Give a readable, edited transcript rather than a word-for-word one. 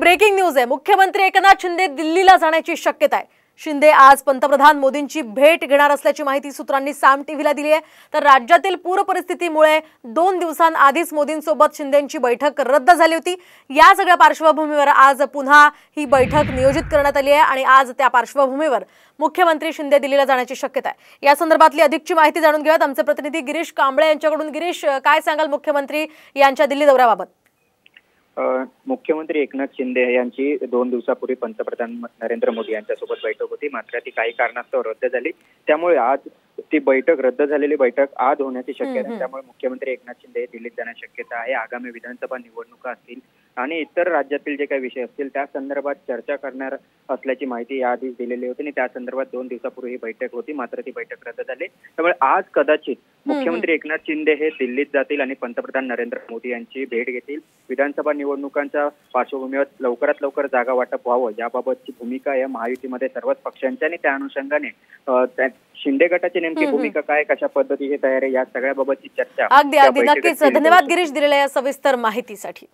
Breaking news आहे। मुख्यमंत्री एकनाथ शिंदे दिल्लीला जाण्याची शक्यता आहे। शिंदे आज पंतप्रधान मोदींची भेट घेणार असल्याची माहिती सूत्रांनी साम टीव्हीला दिली आहे। तर राज्यातील पूर परिस्थितीमुळे 2 दिवसांआधीच मोदींसोबत शिंदेंची बैठक रद्द झाली होती। या सगळ्या पार्श्वभूमीवर आज पुन्हा ही बैठक नियोजित करण्यात आली आहे आणि आज त्या पार्श्वभूमीवर मुख्यमंत्री शिंदे दिल्लीला जाण्याची शक्यता आहे। या संदर्भातली अधिकची माहिती जाणून घेऊयात आमचे प्रतिनिधी गिरीश कांबळे यांच्याकडून। गिरीश, काय सांगाल मुख्यमंत्री यांच्या दिल्ली दौऱ्याबाबत? मुख्यमंत्री एकनाथ शिंदे यांची 2 दिवसापूर्वी पंतप्रधान नरेंद्र मोदी यांच्यासोबत बैठक होती, मात्र ती काही कारणास्तव रद्द झाली। त्यामुळे आज ती बैठक रद्द झालेली बैठक आज होण्याची शक्यता आहे। त्यामुळे मुख्यमंत्री एकनाथ शिंदे दिल्लीत जाण्याची शक्यता आहे। आगामी विधानसभा निवडणुका असतील आणि इतर राज्यातील जे काही विषय असतील त्या संदर्भात चर्चा करणार असल्याची माहिती याआधीच दिलेली होती आणि त्या संदर्भात 2 दिवसापूर्वी ही बैठक होती, मात्र ती बैठक रद्द झाली। त्यामुळे आज कदाचित मुख्यमंत्री एकनाथ शिंदे हे दिल्लीत जातील आणि पंतप्रधान नरेंद्र मोदी यांची भेट घेतील। विधानसभा निवडणुकांच्या पार्श्वभूमीवर लवकरात लवकर जागा वाटप व्हावं याबाबतची भूमिका या महायुतीमध्ये सर्वच पक्षांची आणि त्या अनुषंगाने शिंदे गटाची नेमकी भूमिका काय, कशा पद्धतीची तयारी, या सगळ्याबाबतची चर्चा अगदी नक्कीच। धन्यवाद गिरीश दिलेल्या या सविस्तर माहितीसाठी।